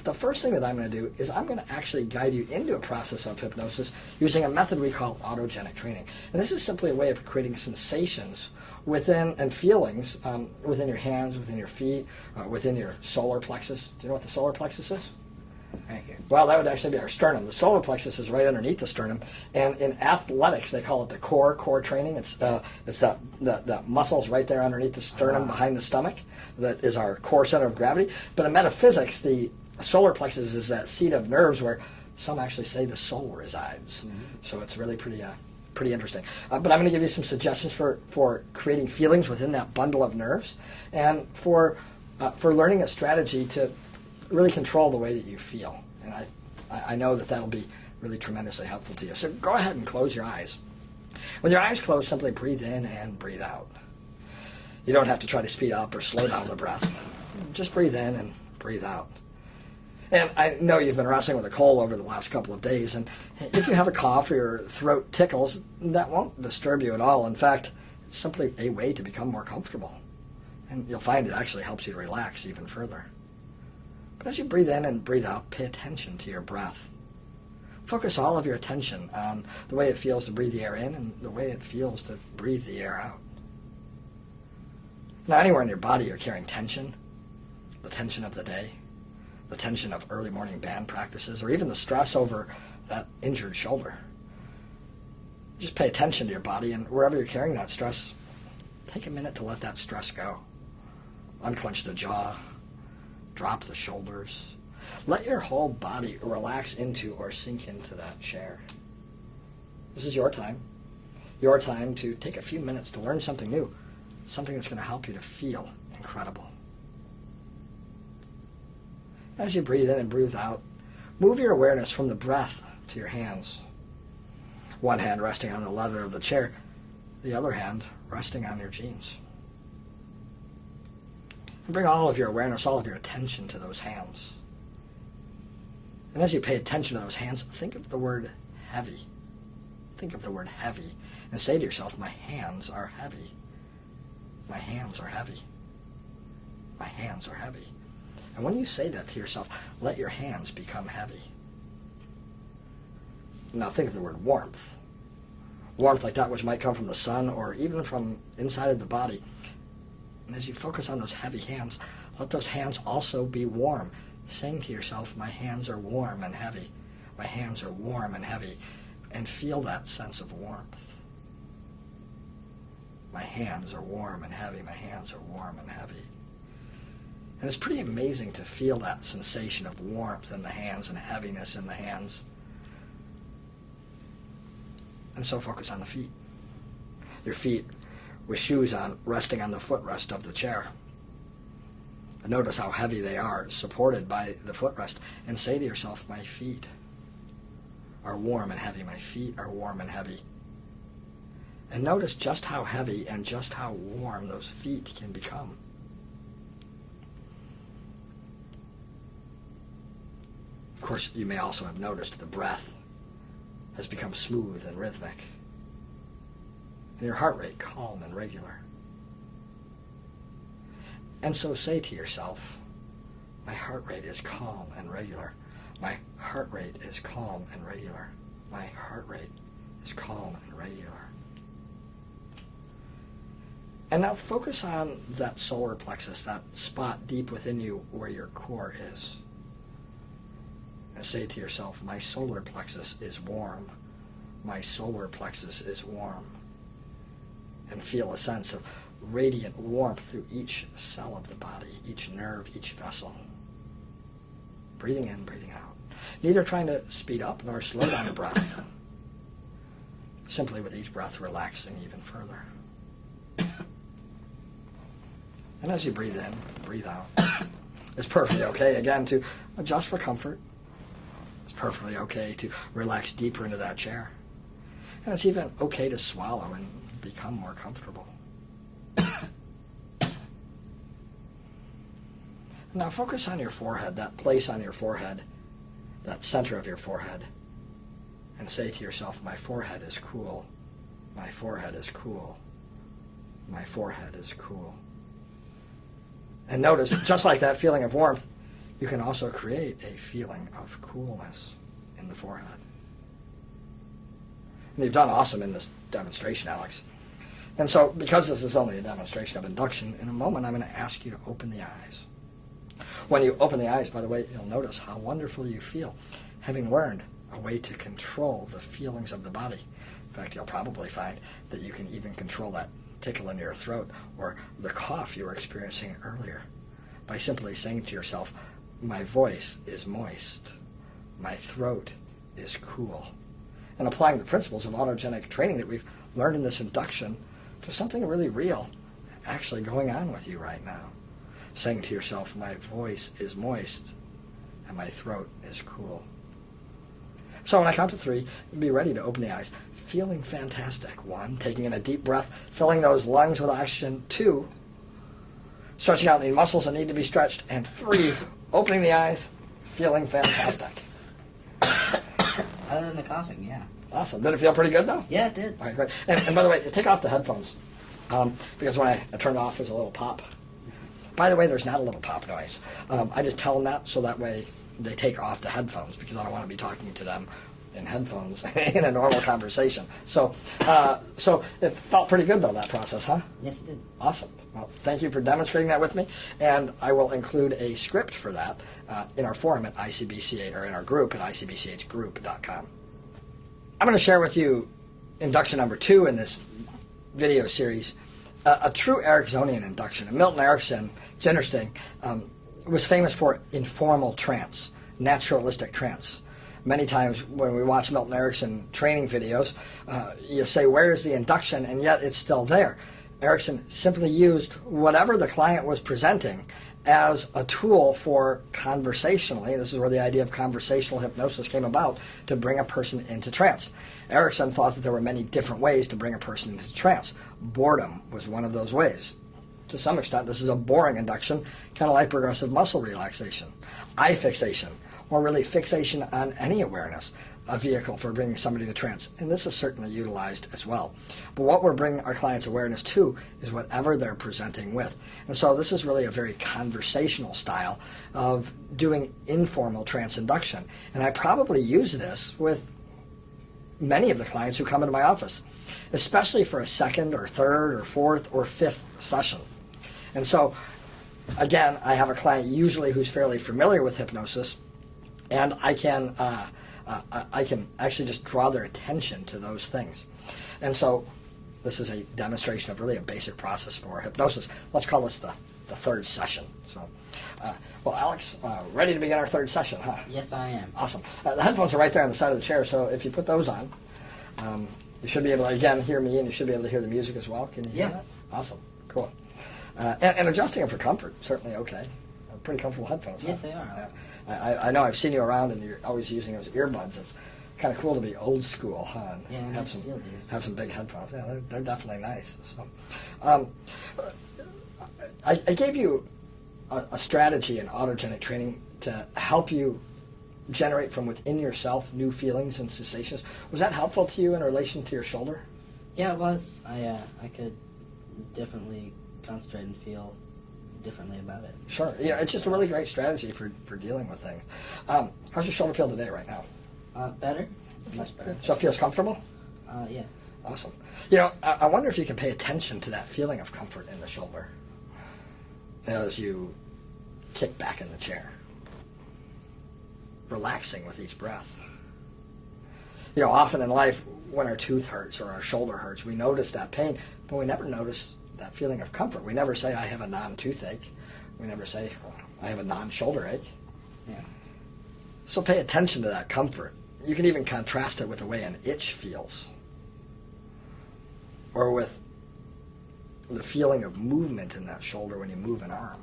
But the first thing that I'm going to do is I'm going to actually guide you into a process of hypnosis using a method we call autogenic training. And this is simply a way of creating sensations within and feelings within your hands, within your feet, within your solar plexus. Do you know what the solar plexus is? Right here. Well, that would actually be our sternum. The solar plexus is right underneath the sternum, and in athletics they call it the core training. It's that muscles right there underneath the sternum, behind the stomach, that is our core center of gravity. But in metaphysics, the solar plexus is that seat of nerves where some actually say the soul resides. Mm-hmm. So it's really pretty interesting. But I'm going to give you some suggestions for creating feelings within that bundle of nerves, and for learning a strategy to really control the way that you feel. And I know that that'll be really tremendously helpful to you. So go ahead and close your eyes. With your eyes closed, simply breathe in and breathe out. You don't have to try to speed up or slow down the breath. Just breathe in and breathe out. And I know you've been wrestling with a cold over the last couple of days, and if you have a cough or your throat tickles, that won't disturb you at all. In fact, it's simply a way to become more comfortable. And you'll find it actually helps you to relax even further. But as you breathe in and breathe out, pay attention to your breath. Focus all of your attention on the way it feels to breathe the air in and the way it feels to breathe the air out. Now, anywhere in your body you're carrying tension, the tension of the day, the tension of early morning band practices, or even the stress over that injured shoulder. Just pay attention to your body, and wherever you're carrying that stress, take a minute to let that stress go. Unclench the jaw. Drop the shoulders. Let your whole body relax into or sink into that chair. This is your time to take a few minutes to learn something new, something that's going to help you to feel incredible. As you breathe in and breathe out, move your awareness from the breath to your hands. One hand resting on the leather of the chair, the other hand resting on your jeans. And bring all of your awareness, all of your attention to those hands. And as you pay attention to those hands, think of the word heavy. Think of the word heavy and say to yourself, my hands are heavy. My hands are heavy. My hands are heavy. And when you say that to yourself, let your hands become heavy. Now think of the word warmth. Warmth like that which might come from the sun or even from inside of the body. And as you focus on those heavy hands, let those hands also be warm. Saying to yourself, my hands are warm and heavy. My hands are warm and heavy. And feel that sense of warmth. My hands are warm and heavy. My hands are warm and heavy. And it's pretty amazing to feel that sensation of warmth in the hands and heaviness in the hands. And so focus on the feet. Your feet with shoes on, resting on the footrest of the chair. And notice how heavy they are, supported by the footrest. And say to yourself, my feet are warm and heavy. My feet are warm and heavy. And notice just how heavy and just how warm those feet can become. Of course, you may also have noticed the breath has become smooth and rhythmic, and your heart rate calm and regular. And so say to yourself, my heart rate is calm and regular. My heart rate is calm and regular. My heart rate is calm and regular. And now focus on that solar plexus, that spot deep within you where your core is. And say to yourself, my solar plexus is warm. My solar plexus is warm. And feel a sense of radiant warmth through each cell of the body, each nerve, each vessel. Breathing in, breathing out. Neither trying to speed up nor slow down the breath. Simply with each breath relaxing even further. And as you breathe in, breathe out. It's perfectly okay, again, to adjust for comfort. It's perfectly okay to relax deeper into that chair. And it's even okay to swallow and become more comfortable. Now focus on your forehead, that place on your forehead, that center of your forehead, and say to yourself, my forehead is cool. My forehead is cool. My forehead is cool. And notice, just like that feeling of warmth, you can also create a feeling of coolness in the forehead. And you've done awesome in this demonstration, Alex. And so, because this is only a demonstration of induction, in a moment I'm going to ask you to open the eyes. When you open the eyes, by the way, you'll notice how wonderful you feel, having learned a way to control the feelings of the body. In fact, you'll probably find that you can even control that tickle in your throat or the cough you were experiencing earlier by simply saying to yourself, my voice is moist, my throat is cool, and applying the principles of autogenic training that we've learned in this induction to something really real actually going on with you right now. Saying to yourself, my voice is moist and my throat is cool. So when I count to 3, be ready to open the eyes, feeling fantastic. 1, taking in a deep breath, filling those lungs with oxygen. 2, stretching out any muscles that need to be stretched. And 3, opening the eyes, feeling fantastic. Other than the coughing, yeah. Awesome. Did it feel pretty good, though? Yeah, it did. All right, great. And by the way, take off the headphones, because when I turn it off, there's a little pop. By the way, there's not a little pop noise. I just tell them that so that way they take off the headphones, because I don't want to be talking to them in headphones in a normal conversation. So it felt pretty good, though, that process, huh? Yes, it did. Awesome. Well, thank you for demonstrating that with me, and I will include a script for that in our forum at ICBCH, or in our group at icbchgroup.com. I'm going to share with you induction number 2 in this video series, a true Ericksonian induction. And Milton Erickson, it's interesting, was famous for informal trance, naturalistic trance. Many times when we watch Milton Erickson training videos, you say, where's the induction? And yet it's still there. Erickson simply used whatever the client was presenting as a tool for conversationally, this is where the idea of conversational hypnosis came about, to bring a person into trance. Erickson thought that there were many different ways to bring a person into trance. Boredom was one of those ways. To some extent, this is a boring induction, kind of like progressive muscle relaxation. Eye fixation, or really fixation on any awareness, a vehicle for bringing somebody to trance. And this is certainly utilized as well. But what we're bringing our clients' awareness to is whatever they're presenting with. And so this is really a very conversational style of doing informal trance induction. And I probably use this with many of the clients who come into my office, especially for a second or third or fourth or fifth session. And so, again, I have a client usually who's fairly familiar with hypnosis, and I can actually just draw their attention to those things. And so this is a demonstration of really a basic process for hypnosis. Let's call this the third session. So, well, Alex, ready to begin our third session, huh? Yes, I am. Awesome. The headphones are right there on the side of the chair, so if you put those on, you should be able to, again, hear me, and you should be able to hear the music as well. Can you hear that? Awesome. Cool. And adjusting them for comfort, certainly okay. Pretty comfortable headphones. Yes, huh? they are. I know I've seen you around, and you're always using those earbuds. It's kind of cool to be old school, huh? And Yeah, have some big headphones. Yeah, they're definitely nice. So, I gave you a strategy in autogenic training to help you generate from within yourself new feelings and sensations. Was that helpful to you in relation to your shoulder? Yeah, it was. I could definitely concentrate and feel differently about it. Sure. You know, it's just a really great strategy for dealing with things. How's your shoulder feel today right now? Better. Much better. So it feels comfortable? Yeah. Awesome. You know, I wonder if you can pay attention to that feeling of comfort in the shoulder as you kick back in the chair, relaxing with each breath. You know, often in life, when our tooth hurts or our shoulder hurts, we notice that pain, but we never notice that feeling of comfort. We never say, I have a non-toothache. We never say, I have a non-shoulder ache. Yeah. So pay attention to that comfort. You can even contrast it with the way an itch feels, or with the feeling of movement in that shoulder when you move an arm.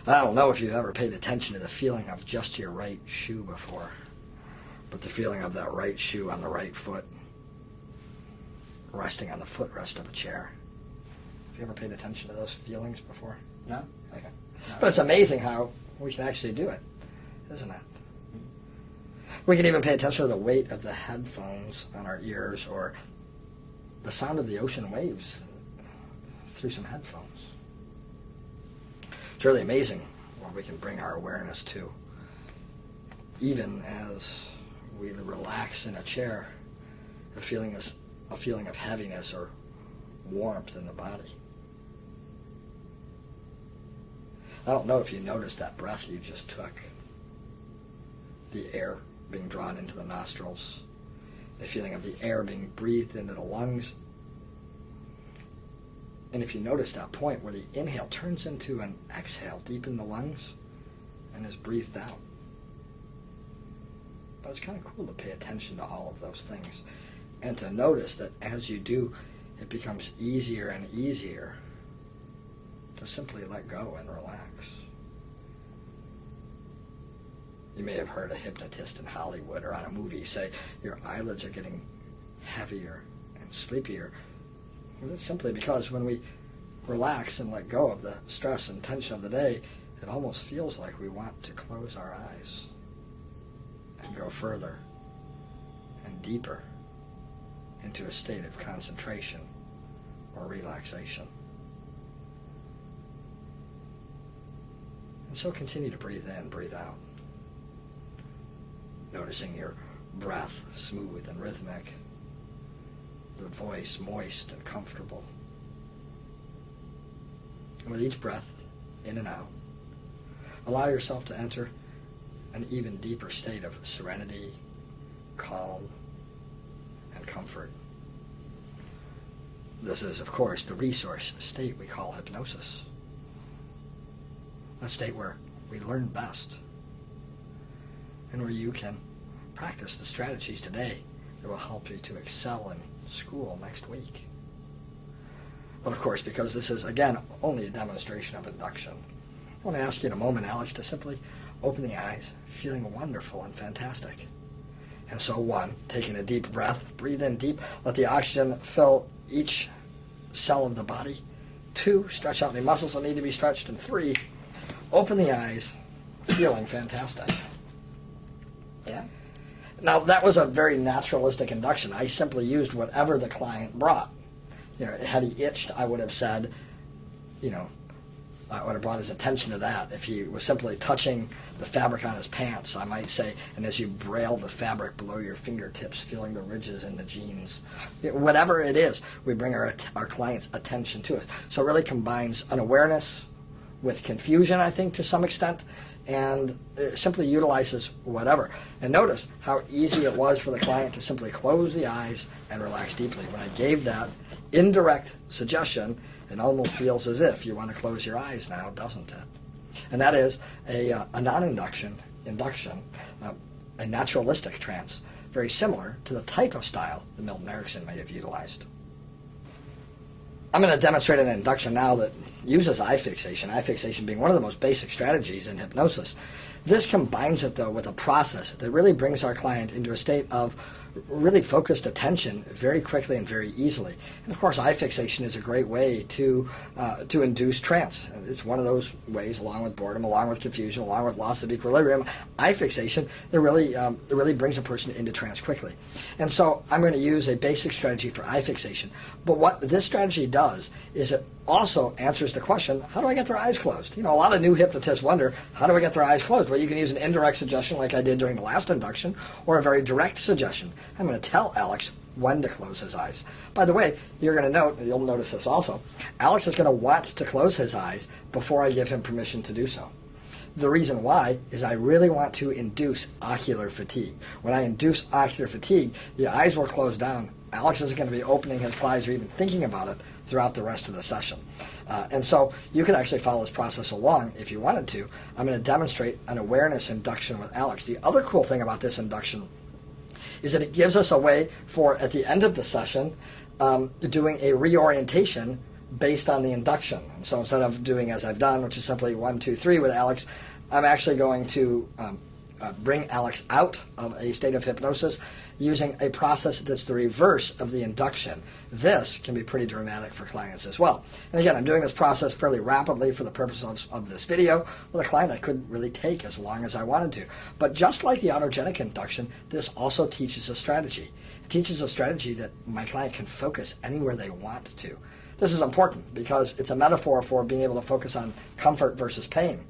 I don't know if you've ever paid attention to the feeling of just your right shoe before, but the feeling of that right shoe on the right foot, resting on the footrest of a chair. Have you ever paid attention to those feelings before? No. Okay. No. But it's amazing how we can actually do it, isn't it? We can even pay attention to the weight of the headphones on our ears, or the sound of the ocean waves through some headphones. It's really amazing we can bring our awareness to, even as we relax in a chair, a feeling of heaviness or warmth in the body. I don't know if you noticed that breath you just took, the air being drawn into the nostrils, the feeling of the air being breathed into the lungs. And if you notice that point where the inhale turns into an exhale deep in the lungs and is breathed out. But it's kind of cool to pay attention to all of those things and to notice that as you do, it becomes easier and easier to simply let go and relax. You may have heard a hypnotist in Hollywood or on a movie say your eyelids are getting heavier and sleepier. And that's simply because when we relax and let go of the stress and tension of the day, it almost feels like we want to close our eyes and go further and deeper into a state of concentration or relaxation. And so continue to breathe in, breathe out. Noticing your breath smooth and rhythmic, the voice moist and comfortable. And with each breath, in and out, allow yourself to enter an even deeper state of serenity, calm, and comfort. This is, of course, the resource state we call hypnosis. A state where we learn best and where you can practice the strategies today that will help you to excel in school next week. But of course, because this is, again, only a demonstration of induction, I want to ask you in a moment, Alex, to simply open the eyes, feeling wonderful and fantastic. And so 1, taking a deep breath, breathe in deep, let the oxygen fill each cell of the body. 2, stretch out any muscles that need to be stretched. And 3, open the eyes, feeling fantastic. Yeah. Now, that was a very naturalistic induction. I simply used whatever the client brought. Had he itched, I would have said, I would have brought his attention to that. If he was simply touching the fabric on his pants, I might say, and as you braille the fabric below your fingertips, feeling the ridges in the jeans. Whatever it is, we bring our client's attention to it. So it really combines an awareness with confusion, I think, to some extent, and it simply utilizes whatever. And notice how easy it was for the client to simply close the eyes and relax deeply. When I gave that indirect suggestion, it almost feels as if you want to close your eyes now, doesn't it? And that is a non-induction, a naturalistic trance, very similar to the type of style that Milton Erickson might have utilized. I'm going to demonstrate an induction now that uses eye fixation being one of the most basic strategies in hypnosis. This combines it, though, with a process that really brings our client into a state of really focused attention very quickly and very easily. And of course, eye fixation is a great way to induce trance. It's one of those ways, along with boredom, along with confusion, along with loss of equilibrium. Eye fixation, it really brings a person into trance quickly. And so I'm going to use a basic strategy for eye fixation. But what this strategy does is it also answers the question, how do I get their eyes closed? A lot of new hypnotists wonder, how do I get their eyes closed? Well, you can use an indirect suggestion like I did during the last induction, or a very direct suggestion. I'm going to tell Alex when to close his eyes. By the way, you're going to note, and you'll notice this also, Alex is going to want to close his eyes before I give him permission to do so. The reason why is I really want to induce ocular fatigue. When I induce ocular fatigue, the eyes will close down. Alex isn't going to be opening his eyes or even thinking about it throughout the rest of the session. And so you can actually follow this process along if you wanted to. I'm going to demonstrate an awareness induction with Alex. The other cool thing about this induction is that it gives us a way for, at the end of the session, doing a reorientation based on the induction. And so instead of doing as I've done, which is simply 1, 2, 3 with Alex, I'm actually going to bring Alex out of a state of hypnosis using a process that's the reverse of the induction. This can be pretty dramatic for clients as well. And again, I'm doing this process fairly rapidly for the purpose of this video. With a client, I couldn't really take as long as I wanted to. But just like the autogenic induction, this also teaches a strategy. It teaches a strategy that my client can focus anywhere they want to. This is important because it's a metaphor for being able to focus on comfort versus pain.